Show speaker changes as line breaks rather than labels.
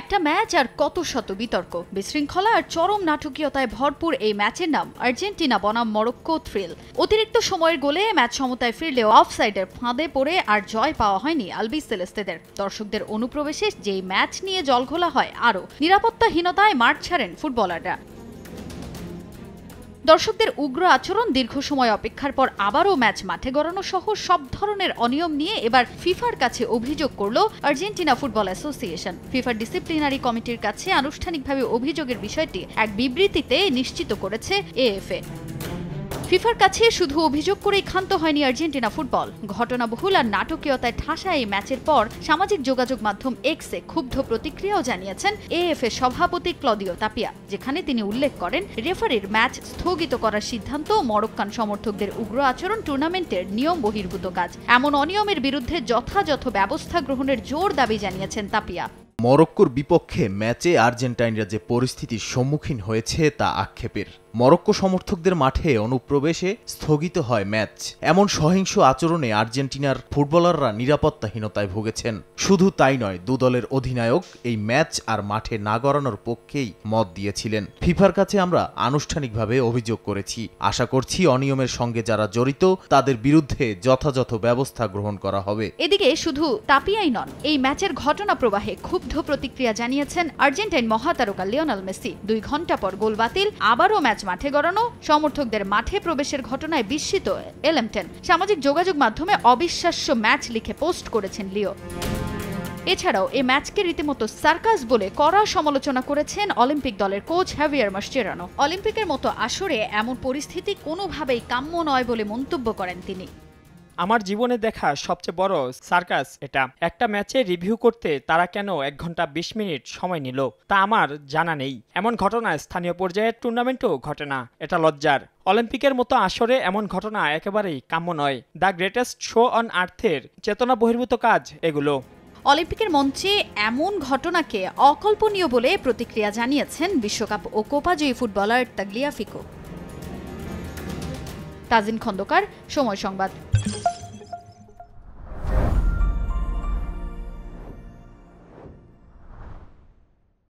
একটা ম্যাচ আর কত শত বিতর্ক, বিশৃঙ্খলা আর চরম নাটকীয়তায় ভরপুর এই ম্যাচের নাম আর্জেন্টিনা বনাম মরক্কো থ্রিল। অতিরিক্ত সময়ের গোলে ম্যাচ সমতায় ফিরলেও অফসাইডের ফাঁদে পড়ে আর জয় পাওয়া হয়নি আলবিসেলেস্তেদের। দর্শকদের অনুপ্রবেশে যেই ম্যাচ নিয়ে জলঘোলা হয়, আরও নিরাপত্তাহীনতায় মাঠ ছাড়েন ফুটবলাররা। দর্শকদের উগ্র আচরণ, দীর্ঘ সময় অপেক্ষার পর আবারও ম্যাচ মাঠে গড়ানো সহ সব ধরনের অনিয়ম নিয়ে এবার ফিফার কাছে অভিযোগ করল আর্জেন্টিনা ফুটবল অ্যাসোসিয়েশন। ফিফার ডিসিপ্লিনারি কমিটির কাছে আনুষ্ঠানিকভাবে অভিযোগের বিষয়টি এক বিবৃতিতে নিশ্চিত করেছে এএফএ। ফিফার কাছে শুধু অভিযোগ করেই ক্ষান্ত হয়নি আর্জেন্টিনা ফুটবল। ঘটনাবহুল আর নাটকীয়তায় ঠাসা এই ম্যাচের পর সামাজিক যোগাযোগ মাধ্যম এক্সে ক্ষুব্ধ প্রতিক্রিয়াও জানিয়েছেন এএফএ সভাপতি ক্লদিও তাপিয়া, যেখানে তিনি উল্লেখ করেন রেফারির ম্যাচ স্থগিত করার সিদ্ধান্ত মরক্কান সমর্থকদের উগ্র আচরণ, টুর্নামেন্টের নিয়ম বহির্ভূত কাজ। এমন অনিয়মের বিরুদ্ধে যথাযথ ব্যবস্থা গ্রহণের জোর দাবি জানিয়েছেন তাপিয়া।
মরক্কোর বিপক্ষে ম্যাচে আর্জেন্টাইনরা যে পরিস্থিতির সম্মুখীন হয়েছে তা আক্ষেপের। মরক্কো সমর্থকদের মাঠে অনুপ্রবেশে স্থগিত হয় ম্যাচ। এমন সহিংস আচরণে আর্জেন্টিনার ফুটবলাররা নিরাপত্তাহীনতায় ভুগেছেন। শুধু তাই নয়, দু দলের অধিনায়ক এই ম্যাচ আর মাঠে না গড়ানোর পক্ষেই মত দিয়েছিলেন। ফিফার কাছে আমরা আনুষ্ঠানিকভাবে অভিযোগ করেছি। আশা করছি অনিয়মের সঙ্গে যারা জড়িত তাদের বিরুদ্ধে যথাযথ ব্যবস্থা গ্রহণ করা হবে।
এদিকে শুধু তাপিয়াই নন, এই ম্যাচের ঘটনা প্রবাহে ক্ষুব্ধ প্রতিক্রিয়া জানিয়েছেন আর্জেন্টাইন মহাতারকা লিওনেল মেসি। 2 ঘন্টা পর গোল বাতিল, আবারও ম্যাচ মাঠে গড়ানো, সমর্থকদের মাঠে প্রবেশের ঘটনায় বিস্মিত এলএম10। সামাজিক যোগাযোগ মাধ্যমে অবিশ্বাস্য ম্যাচ লিখে পোস্ট করেছেন লিও। এছাড়াও এই ম্যাচকে রীতিমতো সার্কাস বলে কড়া সমালোচনা করেছেন অলিম্পিক দলের কোচ হাভিয়ার মাসচেরানো। অলিম্পিকের মতো আসরে এমন পরিস্থিতি কোনোভাবেই কাম্য নয় বলে মন্তব্য করেন তিনি।
আমার জীবনে দেখা সবচেয়ে বড় সার্কাস এটা। একটা ম্যাচে রিভিউ করতে তারা কেন 1 ঘন্টা 20 মিনিট সময় নিল তা আমার জানা নেই। এমন ঘটনা স্থানীয় পর্যায়ের টুর্নামেন্টও ঘটে না, এটা লজ্জার। অলিম্পিকের মতো আসরে এমন ঘটনা একেবারেই কাম্য নয়। দ্য গ্রেটেস্ট শো অন আর্থের চেতনা বহির্ভূত কাজ এগুলো।
অলিম্পিকের মঞ্চে এমন ঘটনাকে অকল্পনীয় বলে প্রতিক্রিয়া জানিয়েছেন বিশ্বকাপ ও কোপা জয়ী ফুটবলার তাগলিয়াফিকো। তাজিন খন্দকার, সময় সংবাদ।